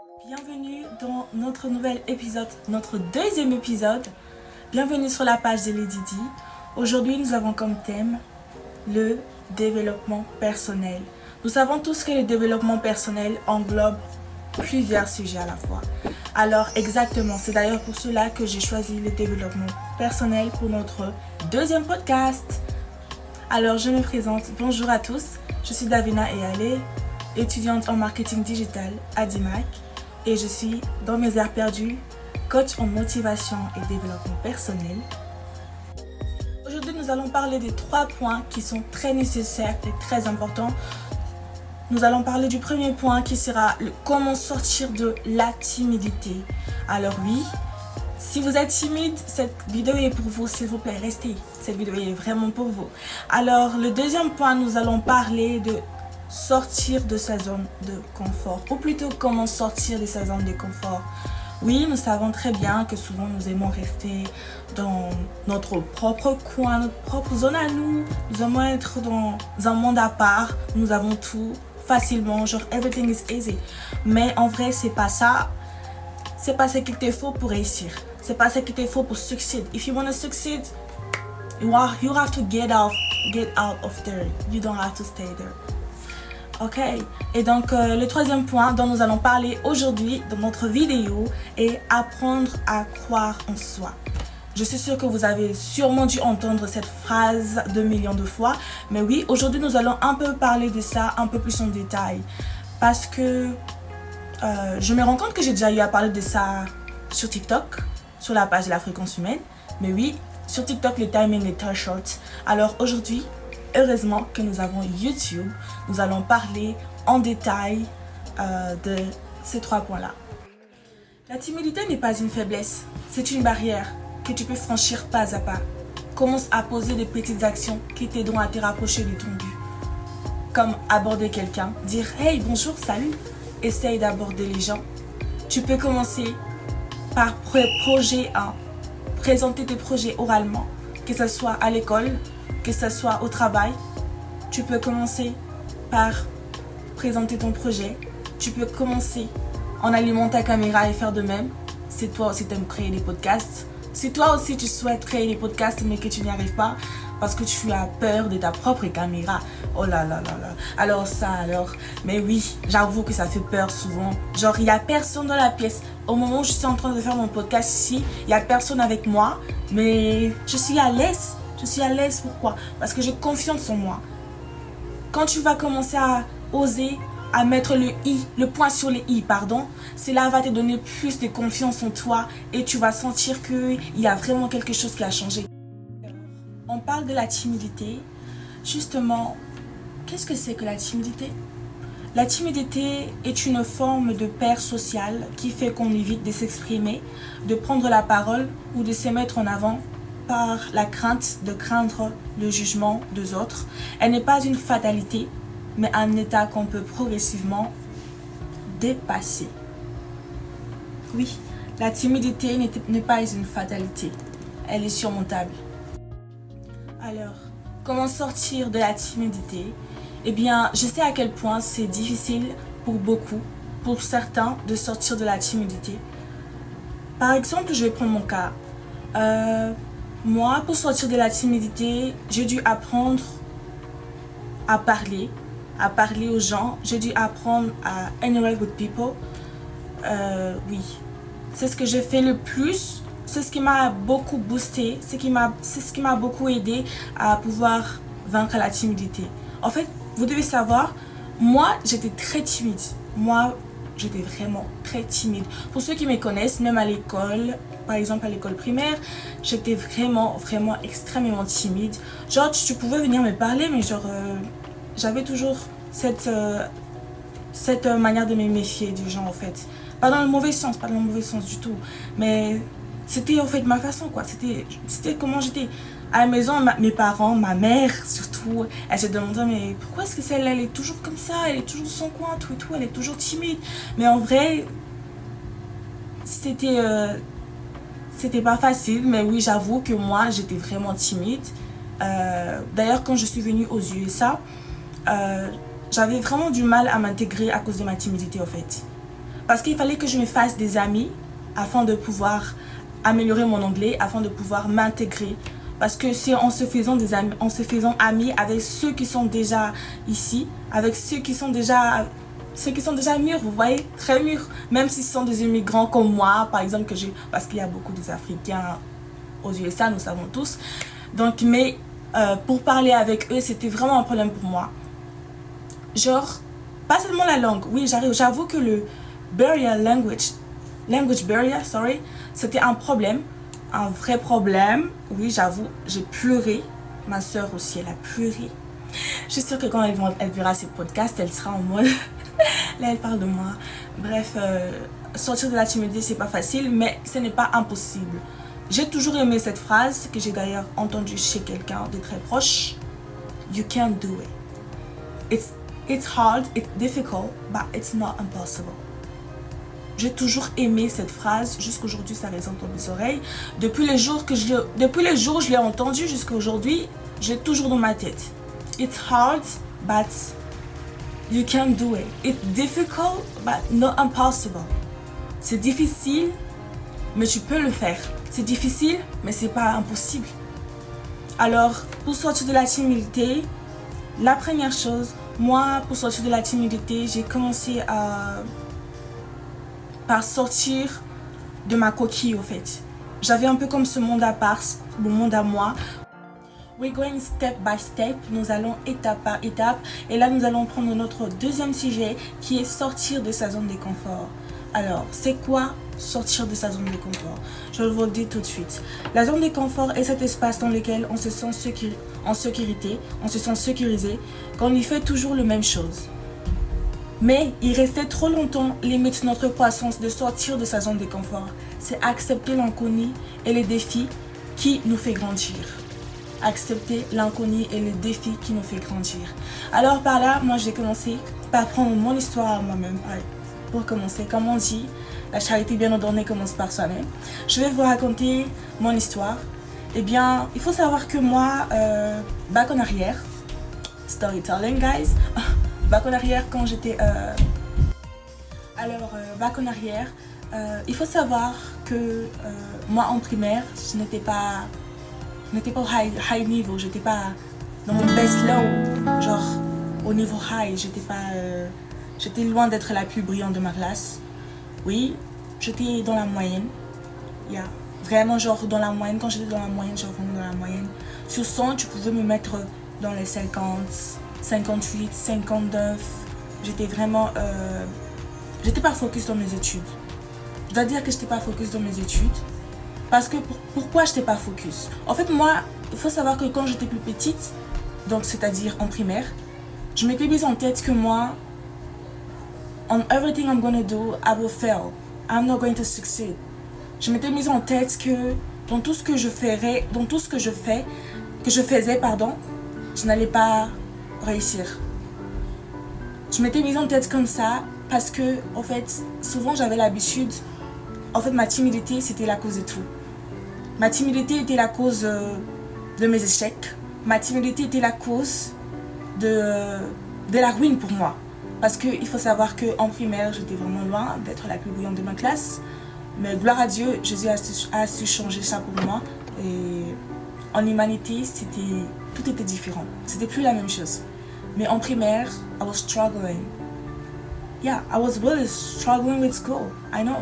Bienvenue dans notre nouvel épisode, notre deuxième épisode. Bienvenue sur la page de Lady D. Aujourd'hui, nous avons comme thème le développement personnel. Nous savons tous que le développement personnel englobe plusieurs sujets à la fois. Alors exactement, c'est d'ailleurs pour cela que j'ai choisi le développement personnel pour notre deuxième podcast. Alors je me présente, bonjour à tous, je suis Davina Eyale, étudiante en marketing digital à DIMAC et je suis dans mes heures perdues, coach en motivation et développement personnel. Aujourd'hui nous allons parler des 3 points qui sont très nécessaires et très importants. Nous allons parler du premier point qui sera comment sortir de la timidité. Alors oui, si vous êtes timide, cette vidéo est pour vous, s'il vous plaît, restez. Cette vidéo est vraiment pour vous. Alors le deuxième point, nous allons parler de sortir de sa zone de confort. Ou plutôt comment sortir de sa zone de confort. Oui, nous savons très bien que souvent nous aimons rester dans notre propre coin, notre propre zone à nous. Nous aimons être dans un monde à part. Nous avons tout facilement, genre everything is easy. Mais en vrai, c'est pas ça. C'est pas ce qu'il te faut pour réussir. C'est pas ce qu'il te faut pour succeed. If you want to succeed, you have to get out of there. You don't have to stay there. Ok, et donc le troisième point dont nous allons parler aujourd'hui dans notre vidéo est apprendre à croire en soi. Je suis sûre que vous avez sûrement dû entendre cette phrase 2 millions de fois, mais oui, aujourd'hui nous allons un peu parler de ça un peu plus en détail parce que je me rends compte que j'ai déjà eu à parler de ça sur TikTok, sur la page de la fréquence humaine, mais oui, sur TikTok le timing est très short. Alors aujourd'hui, heureusement que nous avons YouTube, nous allons parler en détail de ces 3 points-là. La timidité n'est pas une faiblesse, c'est une barrière que tu peux franchir pas à pas. Commence à poser des petites actions qui t'aideront à te rapprocher de ton but. Comme aborder quelqu'un, dire « Hey, bonjour, salut !» Essaye d'aborder les gens. Tu peux commencer par projet 1, présenter tes projets oralement, que ce soit à l'école, que ce soit au travail. Tu peux commencer par présenter ton projet. Tu peux commencer en allumant ta caméra et faire de même. Si toi aussi tu aimes créer des podcasts. Si toi aussi tu souhaites créer des podcasts mais que tu n'y arrives pas parce que tu as peur de ta propre caméra. Oh là là là là. Alors ça alors. Mais oui, j'avoue que ça fait peur souvent. Genre il n'y a personne dans la pièce. Au moment où je suis en train de faire mon podcast ici, il n'y a personne avec moi. Mais je suis à l'aise. Je suis à l'aise, pourquoi? Parce que j'ai confiance en moi. Quand tu vas commencer à oser, à mettre le point sur les i, cela va te donner plus de confiance en toi et tu vas sentir qu'il y a vraiment quelque chose qui a changé. On parle de la timidité. Justement, qu'est-ce que c'est que la timidité? La timidité est une forme de peur sociale qui fait qu'on évite de s'exprimer, de prendre la parole ou de se mettre en avant par la crainte de craindre le jugement des autres. Elle n'est pas une fatalité, mais un état qu'on peut progressivement dépasser. Oui, la timidité n'est pas une fatalité, elle est surmontable. Alors, comment sortir de la timidité? Eh bien, je sais à quel point c'est difficile pour beaucoup, pour certains, de sortir de la timidité. Par exemple, je vais prendre mon cas. Moi, pour sortir de la timidité, j'ai dû apprendre à parler aux gens. J'ai dû apprendre à interact with people. Oui, c'est ce que j'ai fait le plus. C'est ce qui m'a beaucoup boosté. C'est ce qui m'a beaucoup aidé à pouvoir vaincre la timidité. En fait, vous devez savoir, moi, j'étais très timide. Moi, j'étais vraiment très timide. Pour ceux qui me connaissent, même à l'école, par exemple à l'école primaire, j'étais vraiment extrêmement timide. Genre, tu pouvais venir me parler, mais genre, j'avais toujours cette manière de me méfier des gens, en fait. Pas dans le mauvais sens du tout. Mais c'était en fait ma façon, quoi. C'était comment j'étais. À la maison, mes parents, ma mère surtout, elle se demandait mais pourquoi est-ce que celle-là, elle est toujours comme ça, elle est toujours dans son coin, tout et tout, elle est toujours timide. Mais en vrai, c'était pas facile, mais oui, j'avoue que moi, j'étais vraiment timide. D'ailleurs, quand je suis venue aux USA, j'avais vraiment du mal à m'intégrer à cause de ma timidité, en fait. Parce qu'il fallait que je me fasse des amis afin de pouvoir améliorer mon anglais, afin de pouvoir m'intégrer. Parce que c'est en se faisant des amis, en se faisant amis avec ceux qui sont déjà ici, avec ceux qui sont déjà mûrs, vous voyez, très mûrs. Même si ce sont des immigrants comme moi, par exemple, parce qu'il y a beaucoup d'Africains aux USA, nous savons tous. Donc, mais pour parler avec eux, c'était vraiment un problème pour moi. Genre, pas seulement la langue. Oui, j'avoue que le language barrier, c'était un problème, un vrai problème. Oui, j'avoue, j'ai pleuré. Ma soeur aussi, elle a pleuré. Je suis sûre que quand elle verra ce podcast, elle sera en mode... Là, elle parle de moi. Bref, sortir de la timidité, c'est pas facile, mais ce n'est pas impossible. J'ai toujours aimé cette phrase, que j'ai d'ailleurs entendue chez quelqu'un de très proche. You can do it. It's hard, it's difficult, but it's not impossible. J'ai toujours aimé cette phrase, jusqu'aujourd'hui ça résonne dans mes oreilles. Depuis les jours où je l'ai entendue jusqu'à aujourd'hui, j'ai toujours dans ma tête. It's hard, but you can do it. It's difficult, but not impossible. C'est difficile, mais tu peux le faire. C'est difficile, mais c'est pas impossible. Alors, pour sortir de la timidité, la première chose, moi, pour sortir de la timidité, j'ai commencé par sortir de ma coquille, au fait. J'avais un peu comme ce monde à part, mon monde à moi. We're going step by step, nous allons étape par étape. Et là, nous allons prendre notre deuxième sujet, qui est sortir de sa zone de confort. Alors, c'est quoi sortir de sa zone de confort? Je vous le dis tout de suite. La zone de confort est cet espace dans lequel on se sent en sécurité, on se sent sécurisé, quand on y fait toujours la même chose. Mais il restait trop longtemps limite notre croissance de sortir de sa zone de confort. C'est accepter l'inconnu et les défis qui nous fait grandir. Accepter l'inconnu et les défis qui nous fait grandir. Alors par là, moi j'ai commencé par prendre mon histoire à moi-même. Pour commencer, comme on dit, la charité bien ordonnée commence par soi-même. Je vais vous raconter mon histoire. Eh bien, il faut savoir que moi, back en arrière, storytelling guys, back en arrière quand j'étais... back en arrière, il faut savoir que moi en primaire, je n'étais pas au high niveau, j'étais pas dans mon best low, genre au niveau high, j'étais loin d'être la plus brillante de ma classe. Oui, j'étais dans la moyenne. Yeah. Vraiment genre dans la moyenne, quand j'étais dans la moyenne, genre vraiment dans la moyenne. Sur 100, tu pouvais me mettre dans les 50, 58, 59. J'étais vraiment... j'étais pas focus dans mes études. Je dois dire que j'étais pas focus dans mes études. Parce que pourquoi j'étais pas focus? En fait, moi, il faut savoir que quand j'étais plus petite, donc c'est-à-dire en primaire, je m'étais mise en tête que moi, on everything I'm gonna do, I will fail. I'm not going to succeed. Je m'étais mise en tête que dans tout ce que je faisais, je n'allais pas réussir. Je m'étais mise en tête comme ça parce que, en fait, souvent j'avais l'habitude, en fait, ma timidité, c'était la cause de tout. Ma timidité était la cause de mes échecs. Ma timidité était la cause de la ruine pour moi. Parce qu'il faut savoir qu'en primaire, j'étais vraiment loin d'être la plus brillante de ma classe. Mais gloire à Dieu, Jésus a su changer ça pour moi. Et en humanité, tout était différent. C'était plus la même chose. Mais en primaire, I was struggling. Yeah, I was really struggling with school. I know.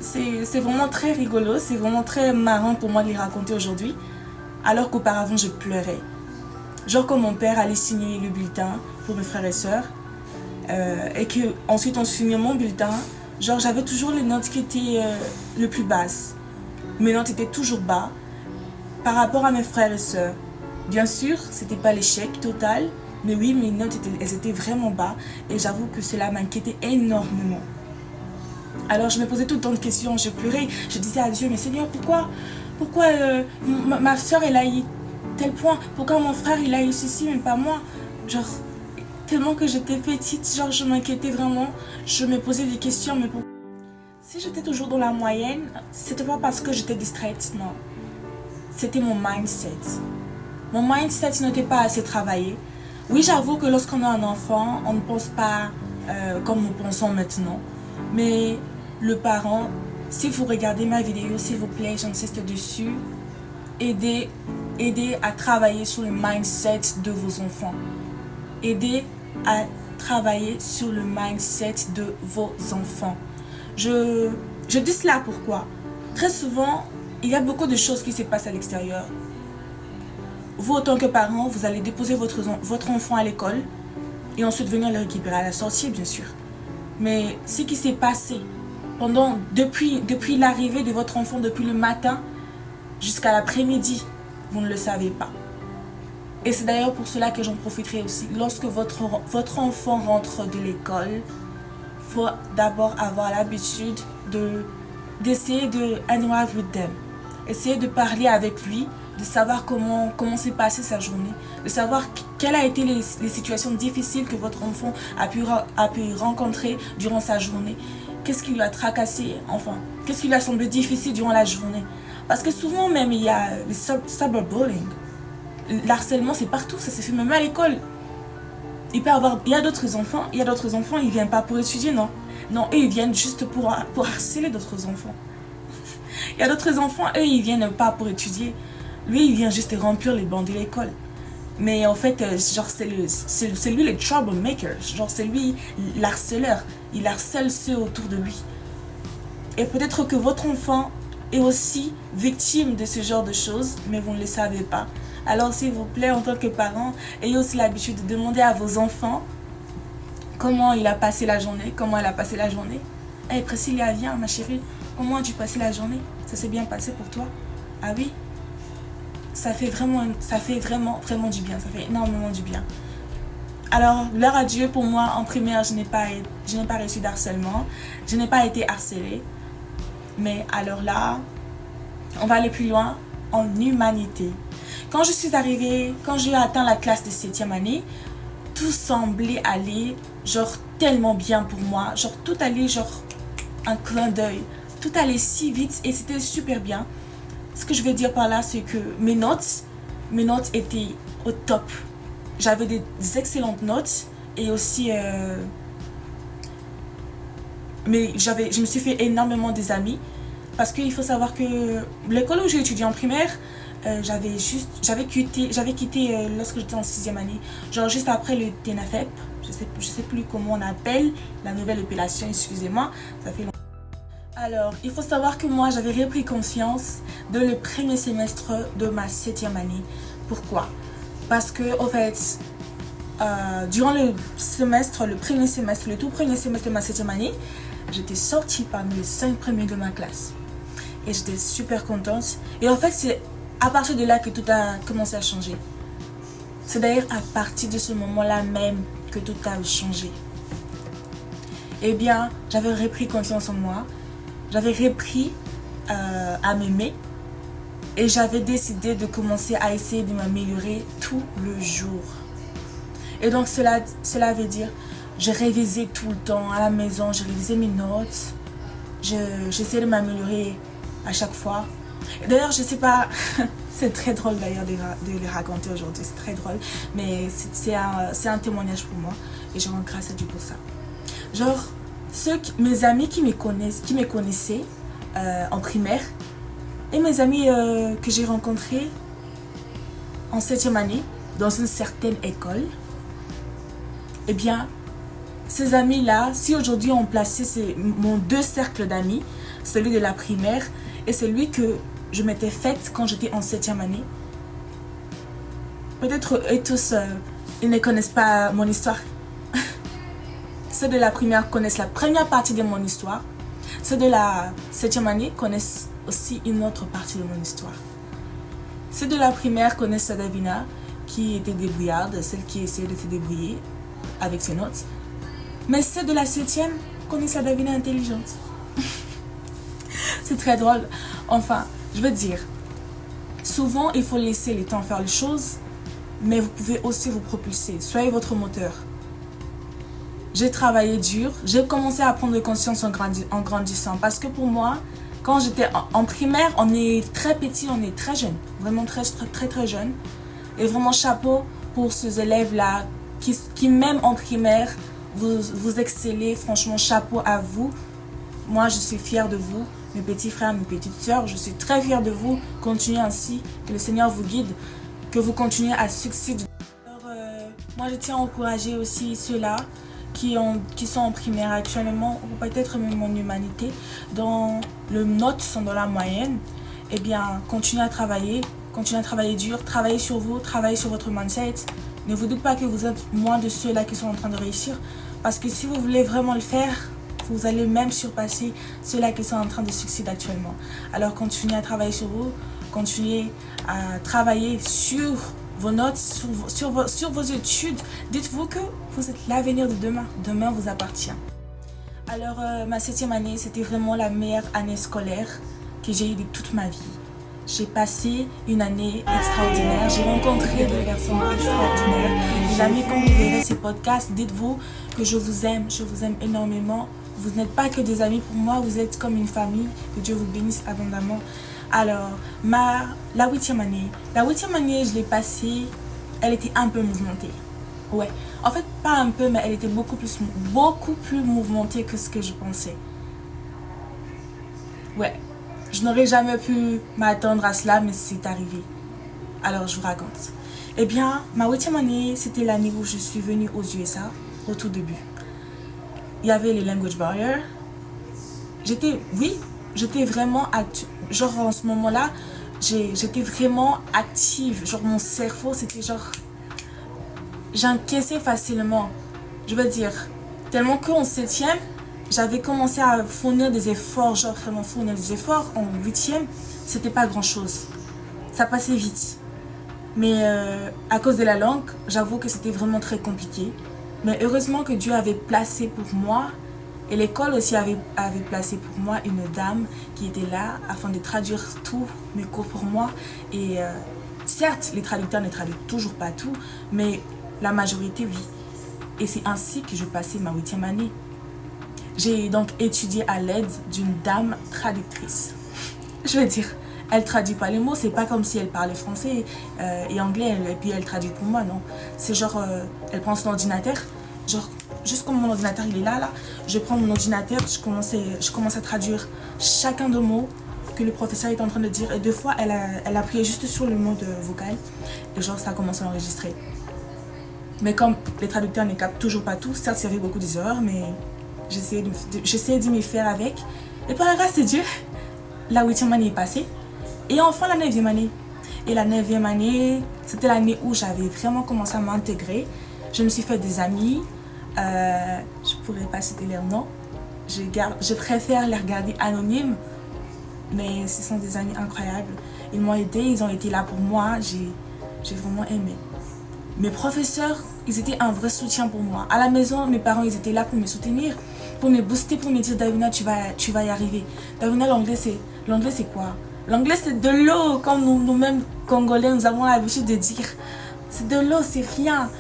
C'est vraiment très rigolo, c'est vraiment très marrant pour moi de les raconter aujourd'hui. Alors qu'auparavant, je pleurais. Genre quand mon père allait signer le bulletin pour mes frères et sœurs. Et qu'ensuite on signait mon bulletin. Genre j'avais toujours les notes qui étaient les plus basses. Mes notes étaient toujours bas par rapport à mes frères et sœurs. Bien sûr, c'était pas l'échec total. Mais oui, mes notes elles étaient vraiment bas. Et j'avoue que cela m'inquiétait énormément. Alors je me posais tout le temps de questions, je pleurais. Je disais à Dieu, mais Seigneur, pourquoi ma soeur elle a eu tel point? Pourquoi mon frère il a eu ceci mais pas moi? Genre, tellement que j'étais petite, genre je m'inquiétais vraiment. Je me posais des questions, mais pourquoi? Si j'étais toujours dans la moyenne, c'était pas parce que j'étais distraite, non. C'était mon mindset. Mon mindset n'était pas assez travaillé. Oui, j'avoue que lorsqu'on a un enfant, on ne pense pas comme nous pensons maintenant. Mais le parent, si vous regardez ma vidéo, s'il vous plaît, j'insiste dessus, aidez à travailler sur le mindset de vos enfants. Aidez à travailler sur le mindset de vos enfants. Je dis cela pourquoi? Très souvent, il y a beaucoup de choses qui se passent à l'extérieur. Vous, en tant que parent, vous allez déposer votre enfant à l'école et ensuite venir le récupérer à la sortie, bien sûr. Mais ce qui s'est passé depuis l'arrivée de votre enfant, depuis le matin jusqu'à l'après-midi, vous ne le savez pas. Et c'est d'ailleurs pour cela que j'en profiterai aussi. Lorsque votre enfant rentre de l'école, il faut d'abord avoir l'habitude d'essayer de interact with them. Essayer de parler avec lui, de savoir comment s'est passée sa journée, de savoir quelles ont été les situations difficiles que votre enfant a pu rencontrer durant sa journée. Qu'est-ce qui lui a tracassé, enfin, qu'est-ce qui lui a semblé difficile durant la journée. Parce que souvent même, il y a le cyberbullying. L'harcèlement, c'est partout, ça se fait même à l'école. Il y a d'autres enfants, ils viennent pas pour étudier, non. Non, eux, ils viennent juste pour harceler d'autres enfants. Il y a d'autres enfants, eux, ils viennent pas pour étudier. Lui, il vient juste remplir les bancs de l'école. Mais en fait, genre, c'est lui le troublemaker. Genre, c'est lui l'harceleur. Il harcèle ceux autour de lui. Et peut-être que votre enfant est aussi victime de ce genre de choses, mais vous ne le savez pas. Alors, s'il vous plaît, en tant que parent, ayez aussi l'habitude de demander à vos enfants comment il a passé la journée, comment elle a passé la journée. Hey, Priscilla, viens, ma chérie, comment as-tu passé la journée? Ça s'est bien passé pour toi? Ah oui? Ça fait vraiment du bien, ça fait énormément du bien. Alors, gloire à Dieu, pour moi, en primaire, je n'ai pas reçu d'harcèlement, je n'ai pas été harcelée. Mais alors là, on va aller plus loin en humanité. Quand j'ai atteint la classe de 7e année, tout semblait aller genre tellement bien pour moi. Genre tout allait genre un clin d'œil. Tout allait si vite et c'était super bien. Ce que je veux dire par là, c'est que mes notes étaient au top. J'avais des excellentes notes et aussi... mais je me suis fait énormément des amis parce qu'il faut savoir que l'école où j'ai étudié en primaire, j'avais quitté lorsque j'étais en 6e année, genre juste après le TENAFEP, je sais plus comment on appelle la nouvelle appellation, excusez-moi, ça fait longtemps. Alors, il faut savoir que moi j'avais repris conscience de le premier semestre de ma 7e année. Pourquoi? Parce que en fait, durant le tout premier semestre de ma 7e année, j'étais sortie parmi les 5 premiers de ma classe. Et j'étais super contente. Et en fait, c'est à partir de là que tout a commencé à changer. C'est d'ailleurs à partir de ce moment-là même que tout a changé. Eh bien, j'avais repris confiance en moi. J'avais repris à m'aimer. Et j'avais décidé de commencer à essayer de m'améliorer tout le jour. Et donc cela veut dire, je révisais tout le temps à la maison, je révisais mes notes, j'essayais de m'améliorer à chaque fois. D'ailleurs, je sais pas, c'est très drôle d'ailleurs de les raconter aujourd'hui, c'est très drôle, mais c'est un témoignage pour moi et je rends grâce à Dieu pour ça. Genre, mes amis qui me connaissaient en primaire et mes amis que j'ai rencontrés en 7e année dans une certaine école, eh bien, ces amis-là, si aujourd'hui on plaçait mon 2 cercles d'amis, celui de la primaire et celui que je m'étais faite quand j'étais en 7e année, peut-être eux tous, ils ne connaissent pas mon histoire. Ceux de la primaire connaissent la première partie de mon histoire. Ceux de la 7e année connaissent aussi une autre partie de mon histoire. Ceux de la primaire connaissent Sadavina, qui était débrouillarde, celle qui essayait de se débrouiller avec ses notes. Mais ceux de la 7e connaissent Sadavina intelligente. C'est très drôle. Enfin, je veux dire, souvent il faut laisser le temps faire les choses, mais vous pouvez aussi vous propulser. Soyez votre moteur. J'ai travaillé dur, j'ai commencé à prendre conscience en grandissant. Parce que pour moi, quand j'étais en primaire, on est très petit, on est très jeune. Vraiment très, très, très, très jeune. Et vraiment chapeau pour ces élèves-là qui même en primaire, vous excellez, franchement, chapeau à vous. Moi, je suis fière de vous, mes petits frères, mes petites sœurs. Je suis très fière de vous. Continuez ainsi, que le Seigneur vous guide, que vous continuez à succéder. Alors, moi, je tiens à encourager aussi ceux-là qui sont en primaire actuellement, ou peut-être même en humanité, dans le notes sont dans la moyenne. Eh bien, continuez à travailler dur, travaillez sur vous, travaillez sur votre mindset. Ne vous dites pas que vous êtes moins de ceux-là qui sont en train de réussir, parce que si vous voulez vraiment le faire, vous allez même surpasser ceux-là qui sont en train de succéder actuellement. Alors continuez à travailler sur vous, continuez à travailler sur vos notes, sur vos études. Dites-vous que vous êtes l'avenir de demain. Demain vous appartient. Alors ma 7e année, c'était vraiment la meilleure année scolaire que j'ai eue de toute ma vie. J'ai passé une année extraordinaire. J'ai rencontré des personnes extraordinaires. Les amis, quand vous verrez ces podcasts, dites-vous que je vous aime énormément. Vous n'êtes pas que des amis pour moi, vous êtes comme une famille. Que Dieu vous bénisse abondamment. Alors, la 8e année, je l'ai passée, elle était un peu mouvementée. Ouais, en fait, pas un peu, mais elle était beaucoup plus mouvementée que ce que je pensais. Ouais. Je n'aurais jamais pu m'attendre à cela, mais c'est arrivé. Alors, je vous raconte. Eh bien, ma 8e année, c'était l'année où je suis venue aux USA, au tout début. Il y avait les language barriers. J'étais vraiment active. Genre, en ce moment-là, j'étais vraiment active. Genre, mon cerveau, c'était genre... J'encaissais facilement. Je veux dire, tellement qu'en 7e, j'avais commencé à fournir des efforts, genre vraiment fournir des efforts. En 8e, c'était pas grand chose. Ça passait vite. Mais à cause de la langue, j'avoue que c'était vraiment très compliqué. Mais heureusement que Dieu avait placé pour moi, et l'école aussi avait placé pour moi une dame qui était là afin de traduire tous mes cours pour moi. Et certes, les traducteurs ne traduisent toujours pas tout, mais la majorité, oui. Et c'est ainsi que je passais ma 8e année. J'ai donc étudié à l'aide d'une dame traductrice. Je veux dire, elle traduit pas les mots, c'est pas comme si elle parlait français et anglais et puis elle traduit pour moi, non. C'est genre, elle prend son ordinateur, genre, juste comme mon ordinateur il est là, je prends mon ordinateur, je commence à traduire chacun des mots que le professeur est en train de dire. Et deux fois, elle appuyait juste sur le mot de vocal et genre, ça commence à enregistrer. Mais comme les traducteurs ne captent toujours pas tout, certes, il y avait beaucoup d'erreurs, mais... J'essayais de m'y faire avec. Et par la grâce de Dieu, la 8e année est passée. Et enfin la 9e année. Et la 9e année, c'était l'année où j'avais vraiment commencé à m'intégrer. Je me suis fait des amis. Je ne pourrais pas citer leurs noms. Je préfère les regarder anonymes. Mais ce sont des amis incroyables. Ils m'ont aidé, ils ont été là pour moi. J'ai vraiment aimé. Mes professeurs, ils étaient un vrai soutien pour moi. À la maison, mes parents, ils étaient là pour me soutenir, pour me booster, pour me dire Davina, tu vas y arriver. Davina, l'anglais c'est quoi? L'anglais c'est de l'eau, comme nous-mêmes Congolais, nous avons l'habitude de dire. C'est de l'eau, c'est rien.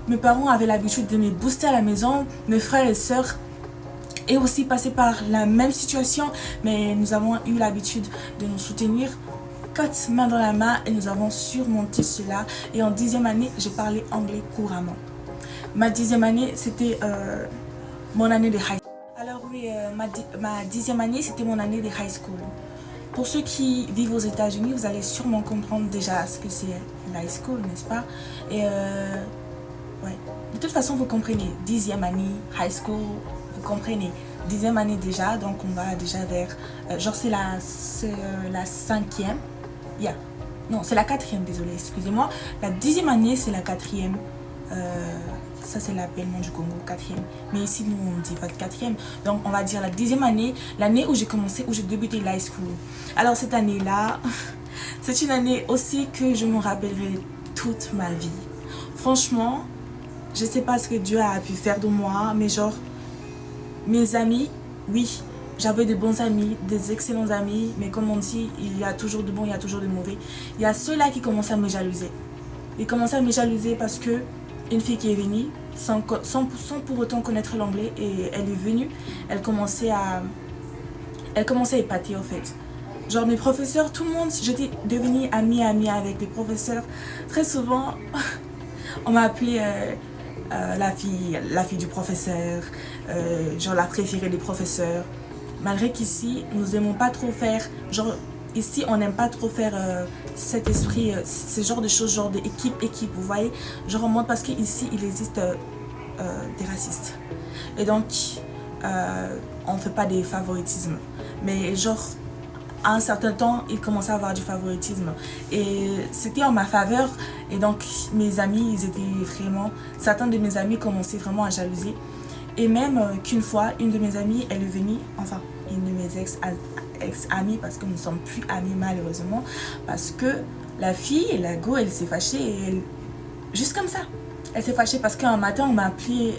Mes parents avaient l'habitude de me booster à la maison, mes frères et sœurs et aussi passé par la même situation, mais nous avons eu l'habitude de nous soutenir. 4 mains dans la main et nous avons surmonté cela. Et en 10e année, j'ai parlé anglais couramment. Ma 10e année, c'était mon année de high school. Alors oui, ma 10e année, c'était mon année de high school. Pour ceux qui vivent aux États-Unis, vous allez sûrement comprendre déjà ce que c'est l'high school, n'est-ce pas? Et ouais. De toute façon, vous comprenez. 10e année, high school, vous comprenez. 10e année déjà, donc on va déjà vers... genre c'est la 5e. Yeah. Non, c'est la 4e, désolé, excusez-moi. La 10e année, c'est la 4e. Ça, c'est l'appellement du Congo, 4e. Mais ici, nous, on ne dit pas de 4e. Donc, on va dire la 10e année, l'année où j'ai commencé, où j'ai débuté l'high school. Alors, cette année-là, c'est une année aussi que je me rappellerai toute ma vie. Franchement, je ne sais pas ce que Dieu a pu faire de moi, mais genre, mes amis, oui, j'avais de bons amis, des excellents amis, mais comme on dit, il y a toujours de bons, il y a toujours de mauvais. Il y a ceux-là qui commencent à me jalouser. Ils commencent à me jalouser parce que une fille qui est venue, sans pour autant connaître l'anglais, et elle est venue, elle commençait à épater en fait. Genre mes professeurs, tout le monde, j'étais devenue amie avec les professeurs. Très souvent, on m'a appelée la fille du professeur, genre la préférée des professeurs. Malgré qu'ici, nous n'aimons pas trop faire, genre, ici, on n'aime pas trop faire cet esprit, ce genre de choses, genre d'équipe, vous voyez. Genre, on montre parce qu'ici, il existe des racistes. Et donc, on ne fait pas des favoritismes. Mais genre, à un certain temps, il commençait à avoir du favoritisme. Et c'était en ma faveur. Et donc, mes amis, ils étaient vraiment... Certains de mes amis commençaient vraiment à jalouser. Et même qu'une fois, une de mes amies, elle est venue, enfin, une de mes ex-amies, parce que nous ne sommes plus amies malheureusement, parce que la fille, la go, elle s'est fâchée, et elle... juste comme ça. Elle s'est fâchée parce qu'un matin, on m'a appelé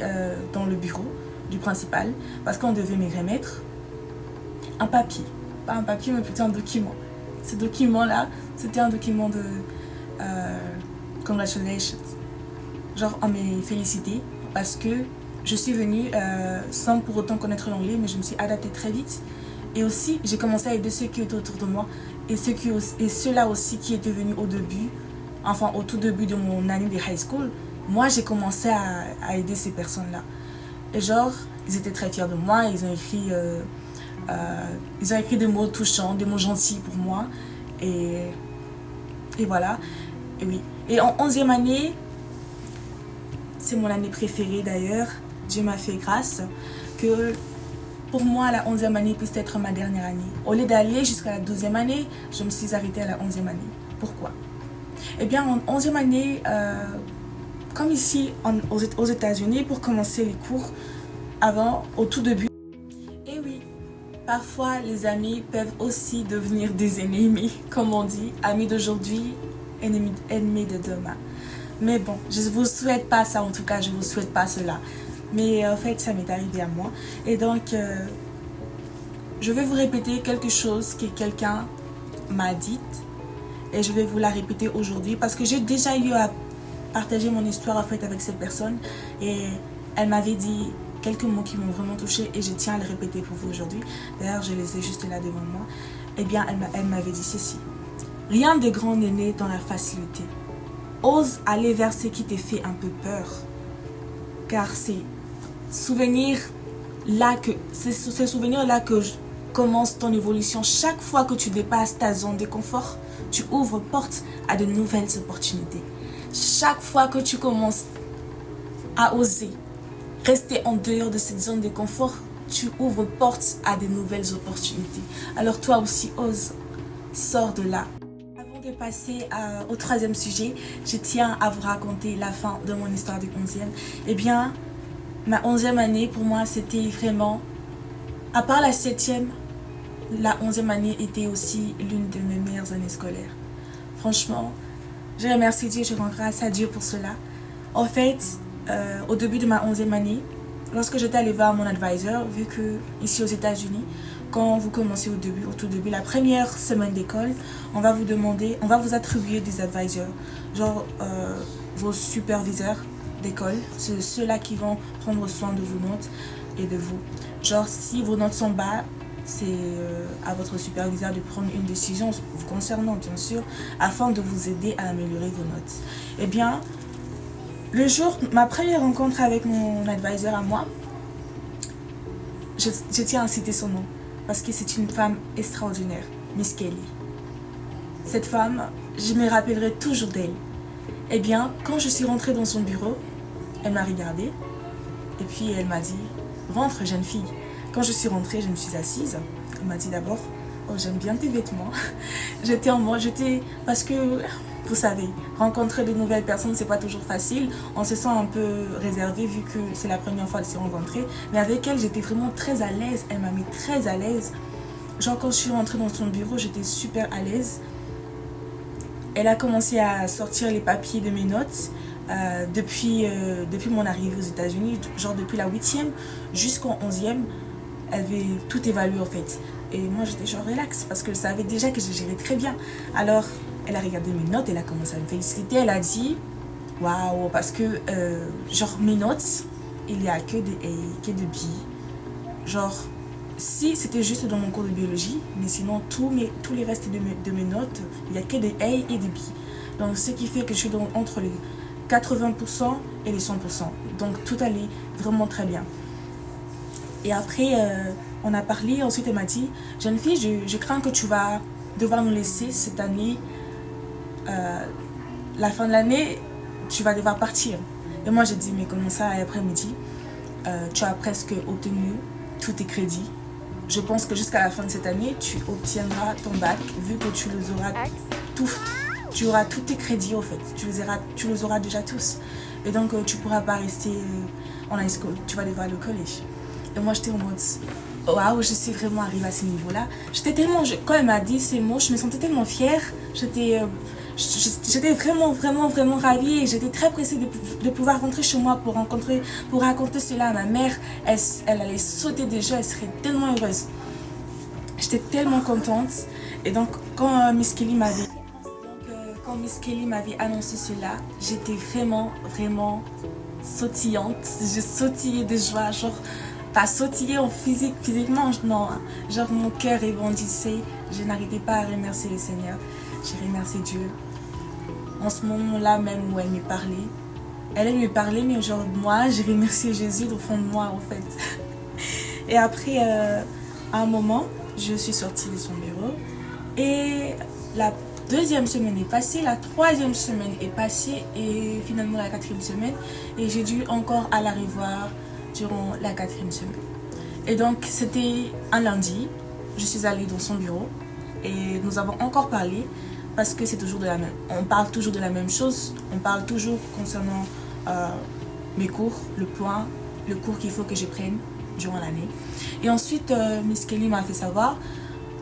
dans le bureau du principal, parce qu'on devait me remettre un papier. Pas un papier, mais plutôt un document. Ce document-là, c'était un document de congratulations. Genre, on m'a félicité parce que je suis venue sans pour autant connaître l'anglais, mais je me suis adaptée très vite. Et aussi, j'ai commencé à aider ceux qui étaient autour de moi et ceux-là aussi qui étaient venus au début, enfin au tout début de mon année de high school. Moi, j'ai commencé à aider ces personnes-là. Et genre, ils étaient très fiers de moi, ils ont écrit des mots touchants, des mots gentils pour moi. Et voilà. Et oui. Et en 11e année, c'est mon année préférée d'ailleurs. Dieu m'a fait grâce que pour moi, la 11e année puisse être ma dernière année. Au lieu d'aller jusqu'à la 12e année, je me suis arrêtée à la 11e année. Pourquoi? Eh bien, en 11e année, comme ici aux États-Unis, pour commencer les cours, au tout début. Et oui, parfois les amis peuvent aussi devenir des ennemis, comme on dit, amis d'aujourd'hui, ennemis de demain. Mais bon, je ne vous souhaite pas ça, en tout cas, je ne vous souhaite pas cela. Mais en fait, ça m'est arrivé à moi. Et donc, je vais vous répéter quelque chose que quelqu'un m'a dit. Et je vais vous la répéter aujourd'hui parce que j'ai déjà eu à partager mon histoire en fait avec cette personne. Et elle m'avait dit quelques mots qui m'ont vraiment touchée et je tiens à le répéter pour vous aujourd'hui. D'ailleurs, je les ai juste là devant moi. Eh bien, elle m'avait dit ceci. Rien de grand n'est né dans la facilité. Ose aller vers ce qui te fait un peu peur. Car c'est ce souvenir-là que commence ton évolution. Chaque fois que tu dépasses ta zone de confort, tu ouvres porte à de nouvelles opportunités. Chaque fois que tu commences à oser rester en dehors de cette zone de confort, tu ouvres porte à de nouvelles opportunités. Alors toi aussi, ose, sors de là. Avant de passer au 3e sujet, je tiens à vous raconter la fin de mon histoire de 11e. Eh bien, ma 11e année, pour moi, c'était vraiment... À part la 7e, la 11e année était aussi l'une de mes meilleures années scolaires. Franchement, je remercie Dieu, je rends grâce à Dieu pour cela. En fait, au début de ma 11e année, lorsque j'étais allée voir mon advisor, vu que ici aux États-Unis, quand vous commencez au tout début, la première semaine d'école, on va vous attribuer des advisors, genre vos superviseurs d'école, c'est ceux-là qui vont prendre soin de vos notes et de vous. Genre, si vos notes sont bas, c'est à votre superviseur de prendre une décision vous concernant, bien sûr, afin de vous aider à améliorer vos notes. Eh bien, le jour, ma première rencontre avec mon advisor à moi, je tiens à citer son nom, parce que c'est une femme extraordinaire, Miss Kelly. Cette femme, je me rappellerai toujours d'elle. Eh bien, quand je suis rentrée dans son bureau, elle m'a regardée et puis elle m'a dit « Rentre, jeune fille ». Quand je suis rentrée, je me suis assise. Elle m'a dit d'abord « Oh, j'aime bien tes vêtements ». Parce que, vous savez, rencontrer de nouvelles personnes, c'est pas toujours facile. On se sent un peu réservé vu que c'est la première fois de se rencontrer. Mais avec elle, j'étais vraiment très à l'aise. Elle m'a mis très à l'aise. Genre, quand je suis rentrée dans son bureau, j'étais super à l'aise. Elle a commencé à sortir les papiers de mes notes depuis mon arrivée aux États-Unis, genre depuis la 8e jusqu'en 11e, elle avait tout évalué en fait. Et moi j'étais genre relax parce que je savais déjà que je gérais très bien. Alors elle a regardé mes notes, elle a commencé à me féliciter, elle a dit waouh, parce que genre mes notes, il n'y a que des A, que des B. Genre, si c'était juste dans mon cours de biologie, mais sinon tous les restes de mes notes, il n'y a que des A et des B. Donc ce qui fait que je suis entre 80% et les 100%. Donc tout allait vraiment très bien. Et après, on a parlé, ensuite elle m'a dit, jeune fille, je crains que tu vas devoir nous laisser cette année. La fin de l'année, tu vas devoir partir. Et moi j'ai dit, mais comment ça? Et après elle me dit, tu as presque obtenu tous tes crédits. Je pense que jusqu'à la fin de cette année, tu obtiendras ton bac, vu que tu les auras tous. Tu auras tous tes crédits au fait, tu les auras déjà tous. Et donc tu ne pourras pas rester en high school, tu vas devoir aller au collège. Et moi j'étais en mode, waouh, je suis vraiment arrivée à ce niveau-là. J'étais tellement, quand elle m'a dit ces mots, je me sentais tellement fière. J'étais vraiment ravie et j'étais très pressée de pouvoir rentrer chez moi pour raconter cela à ma mère. Elle allait sauter des joies, elle serait tellement heureuse. J'étais tellement contente. Et donc quand Miss Kelly m'avait annoncé cela, j'étais vraiment sautillante. Je sautillais de joie, genre pas sautiller physiquement, non, genre mon cœur rebondissait. Je n'arrêtais pas à remercier le Seigneur. J'ai remercié Dieu. En ce moment-là même où elle me parlait, elle me parlait, mais genre moi, j'ai remercié Jésus au fond de moi en fait. Et après, à un moment, je suis sortie de son bureau et la deuxième semaine est passée, la troisième semaine est passée et finalement la quatrième semaine, et j'ai dû encore aller la revoir durant la quatrième semaine. Et donc c'était un lundi, je suis allée dans son bureau et nous avons encore parlé. Parce que c'est toujours on parle toujours de la même chose. On parle toujours concernant mes cours, le cours qu'il faut que je prenne durant l'année. Et ensuite, Miss Kelly m'a fait savoir,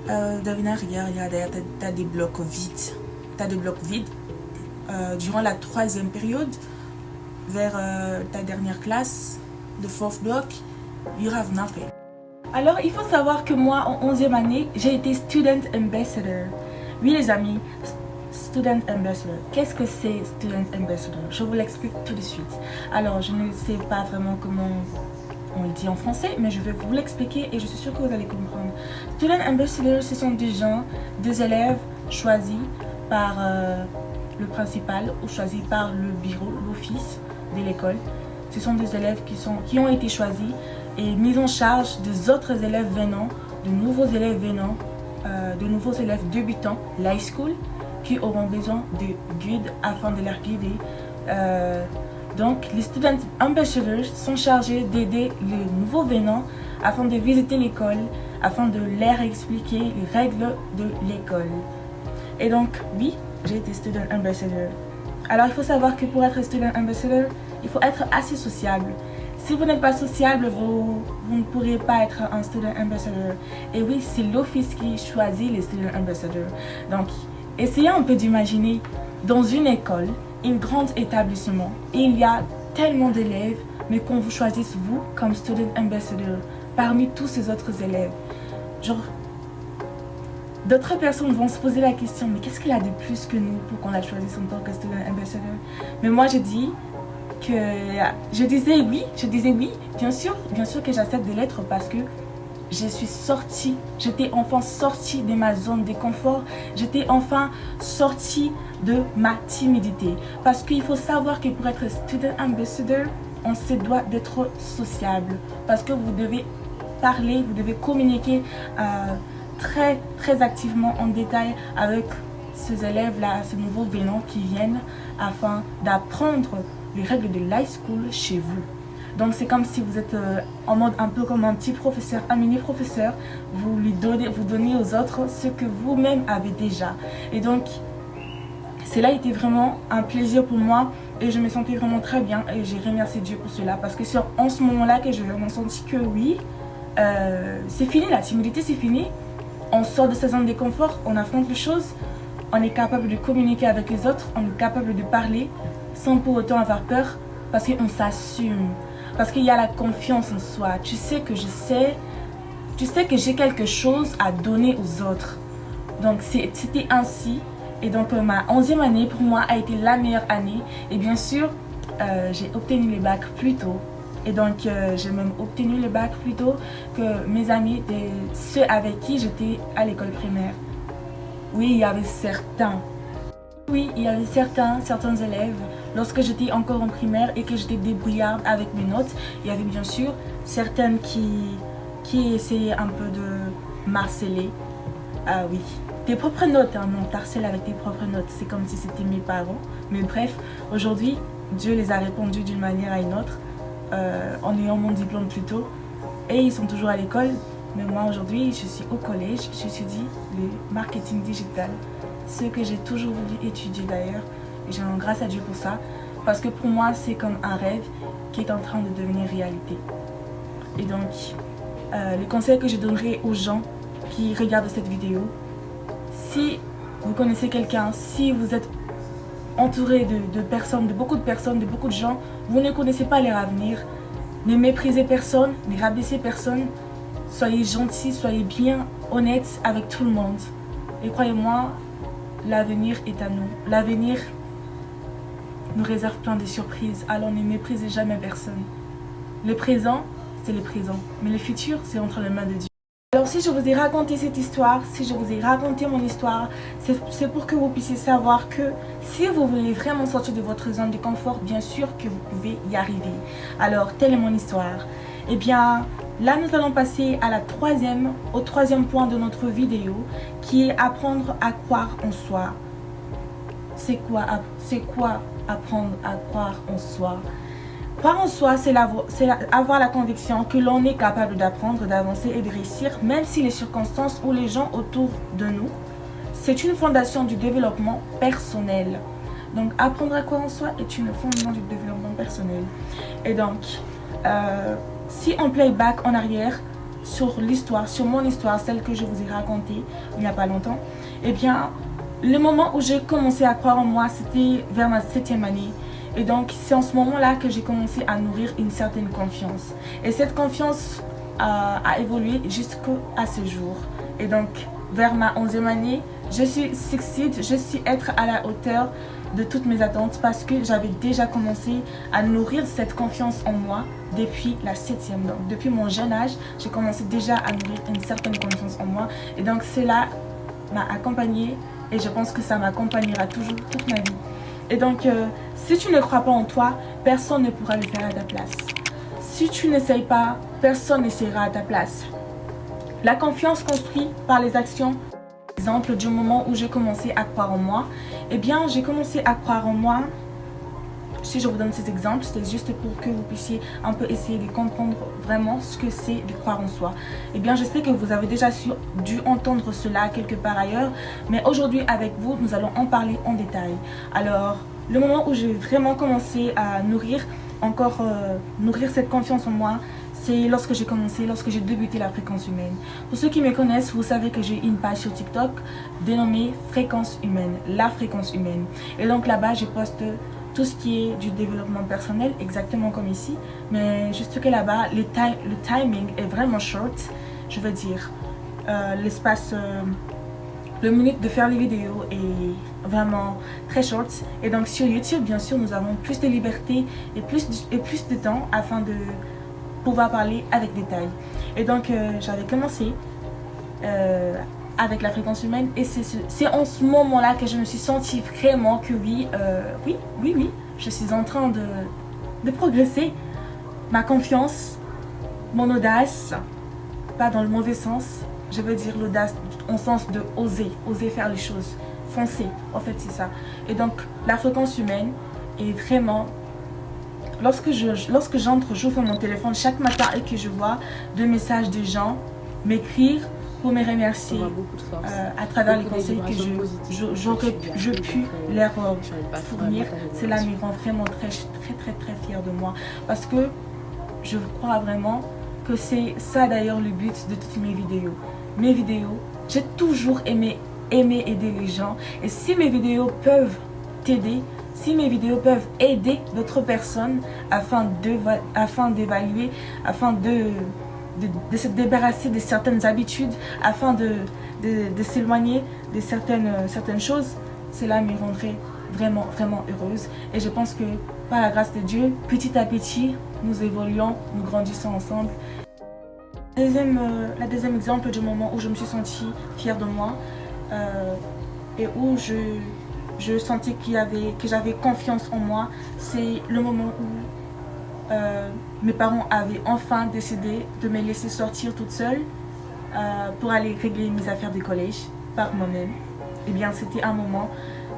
Davina, regarde, t'as des blocs vides. T'as des blocs vides. Durant la troisième période, vers ta dernière classe, the fourth block, you have nothing. Alors, il faut savoir que moi, en 11e année, j'ai été Student Ambassador. Oui les amis, Student Ambassador. Qu'est-ce que c'est Student Ambassador? Je vous l'explique tout de suite. Alors, je ne sais pas vraiment comment on le dit en français, mais je vais vous l'expliquer et je suis sûre que vous allez comprendre. Student Ambassador, ce sont des élèves choisis par le principal ou choisis par le bureau, l'office de l'école. Ce sont des élèves qui ont été choisis et mis en charge des autres élèves venant, de nouveaux élèves venant, de nouveaux élèves débutants, l'high school, qui auront besoin de guides afin de leur guider. Donc, les Student Ambassadors sont chargés d'aider les nouveaux venants afin de visiter l'école, afin de leur expliquer les règles de l'école. Et donc, oui, j'ai été Student Ambassador. Alors, il faut savoir que pour être Student Ambassador, il faut être assez sociable. Si vous n'êtes pas sociable, vous ne pourrez pas être un Student Ambassador. Et oui, c'est l'office qui choisit les Student Ambassadors. Donc, essayez un peu d'imaginer dans une école, un grand établissement, il y a tellement d'élèves, mais qu'on vous choisisse vous comme Student Ambassador parmi tous ces autres élèves. Genre, d'autres personnes vont se poser la question, mais qu'est-ce qu'il a de plus que nous pour qu'on la choisisse en tant que Student Ambassador? Mais moi, je disais oui, bien sûr que j'accepte de l'être parce que j'étais enfin sortie de ma zone de confort, j'étais enfin sortie de ma timidité. Parce qu'il faut savoir que pour être Student Ambassador, on se doit d'être sociable. Parce que vous devez parler, vous devez communiquer très activement en détail avec ces élèves-là, ces nouveaux venants qui viennent afin d'apprendre les règles de l'high school chez vous. Donc c'est comme si vous êtes en mode un peu comme un petit professeur, un mini professeur, vous donnez aux autres ce que vous-même avez déjà. Et donc cela a été vraiment un plaisir pour moi et je me sentais vraiment très bien et j'ai remercié Dieu pour cela parce que c'est en ce moment-là que j'ai vraiment senti que oui, c'est fini, la timidité c'est fini, on sort de sa zone de confort, on affronte les choses, on est capable de communiquer avec les autres, on est capable de parler sans pour autant avoir peur parce qu'on s'assume, parce qu'il y a la confiance en soi. Tu sais que j'ai quelque chose à donner aux autres. Donc c'était ainsi et donc ma 11e année pour moi a été la meilleure année et bien sûr j'ai obtenu le bac plus tôt. Et donc j'ai même obtenu le bac plus tôt que mes amis, ceux avec qui j'étais à l'école primaire. Oui, il y avait certains élèves lorsque j'étais encore en primaire et que j'étais débrouillarde avec mes notes. Il y avait bien sûr certaines qui essayaient un peu de m'harceler. Ah oui, tes propres notes, hein, non, t'harcèles avec tes propres notes, c'est comme si c'était mes parents. Mais bref, aujourd'hui, Dieu les a répondus d'une manière à une autre, en ayant mon diplôme plus tôt. Et ils sont toujours à l'école, mais moi aujourd'hui, je suis au collège, j'étudie le marketing digital. Ce que j'ai toujours voulu étudier d'ailleurs, et j'ai grâce à Dieu pour ça, parce que pour moi, c'est comme un rêve qui est en train de devenir réalité. Et donc, les conseils que je donnerai aux gens qui regardent cette vidéo, si vous connaissez quelqu'un, si vous êtes entouré de personnes, de beaucoup de gens, vous ne connaissez pas leur avenir, ne méprisez personne, ne rabaissez personne, soyez gentils, soyez bien honnêtes avec tout le monde. Et croyez-moi, l'avenir est à nous. L'avenir nous réserve plein de surprises, alors ne méprisez jamais personne. Le présent, c'est le présent, mais le futur, c'est entre les mains de Dieu. Alors si je vous ai raconté cette histoire, si je vous ai raconté mon histoire, c'est pour que vous puissiez savoir que si vous voulez vraiment sortir de votre zone de confort, bien sûr que vous pouvez y arriver. Alors, telle est mon histoire. Eh bien, là nous allons passer à au troisième point de notre vidéo, qui est apprendre à croire en soi. C'est quoi apprendre à croire en soi? Croire en soi, c'est avoir la conviction que l'on est capable d'apprendre, d'avancer et de réussir, même si les circonstances ou les gens autour de nous. C'est une fondation du développement personnel. Donc, apprendre à croire en soi est une fondement du développement personnel. Et donc, si on playback en arrière sur l'histoire, sur mon histoire, celle que je vous ai racontée il n'y a pas longtemps, eh bien, le moment où j'ai commencé à croire en moi, c'était vers ma 7e année. Et donc, c'est en ce moment-là que j'ai commencé à nourrir une certaine confiance. Et cette confiance a évolué jusqu'à ce jour. Et donc, vers ma 11e année, je suis être à la hauteur de toutes mes attentes parce que j'avais déjà commencé à nourrir cette confiance en moi depuis la 7e. Donc, depuis mon jeune âge, j'ai commencé déjà à nourrir une certaine confiance en moi. Et donc, cela m'a accompagnée et je pense que ça m'accompagnera toujours toute ma vie. Et donc, si tu ne crois pas en toi, personne ne pourra le faire à ta place. Si tu n'essayes pas, personne n'essayera à ta place. La confiance construite par les actions. Exemple du moment où j'ai commencé à croire en moi, eh bien, j'ai commencé à croire en moi. Si je vous donne ces exemples, c'est juste pour que vous puissiez un peu essayer de comprendre vraiment ce que c'est de croire en soi. Eh bien, je sais que vous avez déjà dû entendre cela quelque part ailleurs, mais aujourd'hui avec vous, nous allons en parler en détail. Alors, le moment où j'ai vraiment commencé à nourrir cette confiance en moi, c'est lorsque j'ai débuté la fréquence humaine. Pour ceux qui me connaissent, vous savez que j'ai une page sur TikTok dénommée Fréquence humaine, la fréquence humaine. Et donc là-bas, je poste tout ce qui est du développement personnel, exactement comme ici. Mais juste que là-bas, le timing est vraiment short. Je veux dire, le minute de faire les vidéos est vraiment très short. Et donc sur YouTube, bien sûr, nous avons plus de liberté et plus de temps afin de pouvoir parler avec détail. Et donc, j'avais commencé avec la fréquence humaine et c'est en ce moment-là que je me suis sentie vraiment que oui, je suis en train de progresser. Ma confiance, mon audace, pas dans le mauvais sens, je veux dire l'audace en sens de oser faire les choses, foncer, en fait c'est ça. Et donc la fréquence humaine est vraiment, lorsque j'ouvre mon téléphone chaque matin et que je vois deux messages de gens m'écrire pour me remercier à travers les conseils que je pu leur fournir, cela me rend vraiment très fière de moi parce que je crois vraiment que c'est ça d'ailleurs le but de toutes mes vidéos. Mes vidéos, j'ai toujours aimé aider les gens et si mes vidéos peuvent t'aider, si mes vidéos peuvent aider d'autres personnes afin d'évaluer, afin de se débarrasser de certaines habitudes, afin de s'éloigner de certaines choses, cela me rendrait vraiment heureuse. Et je pense que par la grâce de Dieu, petit à petit, nous évoluons, nous grandissons ensemble. La deuxième exemple du moment où je me suis sentie fière de moi et où je sentais que j'avais confiance en moi. C'est le moment où mes parents avaient enfin décidé de me laisser sortir toute seule pour aller régler mes affaires du collège par moi-même. Et bien, c'était un moment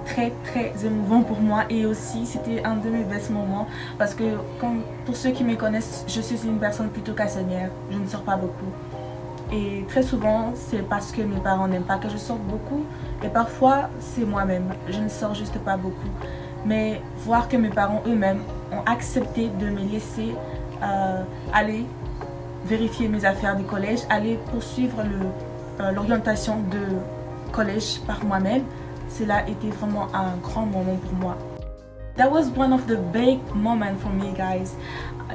très très émouvant pour moi, et aussi c'était un de mes best moments parce que pour ceux qui me connaissent, je suis une personne plutôt casanière, je ne sors pas beaucoup, et très souvent c'est parce que mes parents n'aiment pas que je sorte beaucoup, et parfois c'est moi-même, je ne sors juste pas beaucoup. Mais voir que mes parents eux-mêmes ont accepté de me laisser aller vérifier mes affaires du collège, aller poursuivre l'orientation de collège par moi-même, cela était vraiment un grand moment pour moi. That was one of the big moments for me, guys.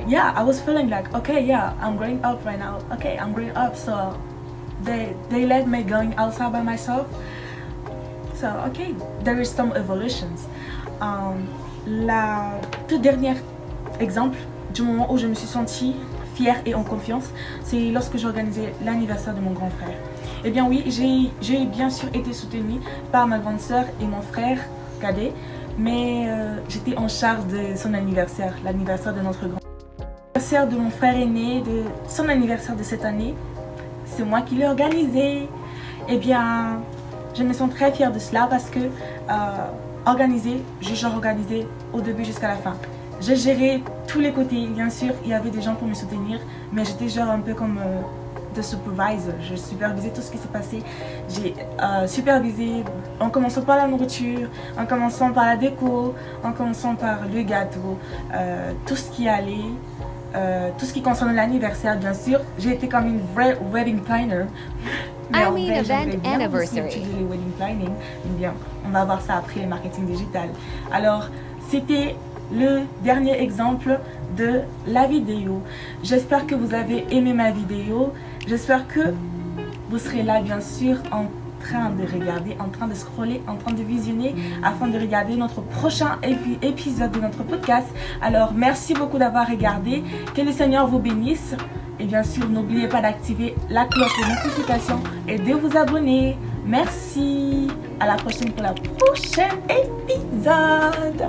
Yeah, I was feeling like, okay, yeah, I'm growing up right now. Okay, I'm growing up, so they let me going outside by myself. So, okay, there is some evolutions. La toute dernière exemple du moment où je me suis sentie fière et en confiance, c'est lorsque j'ai organisé l'anniversaire de mon grand frère. Eh bien oui, j'ai bien sûr été soutenue par ma grande sœur et mon frère cadet, mais j'étais en charge de son anniversaire, l'anniversaire de notre grand frère. L'anniversaire de mon frère aîné, de son anniversaire de cette année, c'est moi qui l'ai organisé. Eh bien, je me sens très fière de cela parce que j'ai organisé au début jusqu'à la fin. J'ai géré tous les côtés, bien sûr, il y avait des gens pour me soutenir, mais j'étais genre un peu comme de supervisor. Je supervisais tout ce qui s'est passé. J'ai supervisé en commençant par la nourriture, en commençant par la déco, en commençant par le gâteau, tout ce qui allait, tout ce qui concerne l'anniversaire, bien sûr. J'ai été comme une vraie wedding planner. Mais en vrai, j'aimerais bien aussi étudier le wedding planning. Mais bien, on va voir ça après, le marketing digital. Alors, c'était le dernier exemple de la vidéo. J'espère que vous avez aimé ma vidéo. J'espère que vous serez là, bien sûr, en train de regarder, en train de scroller, en train de visionner afin de regarder notre prochain épisode de notre podcast. Alors, merci beaucoup d'avoir regardé. Que le Seigneur vous bénisse. Et bien sûr, n'oubliez pas d'activer la cloche de notification et de vous abonner. Merci. À la prochaine pour la prochaine épisode.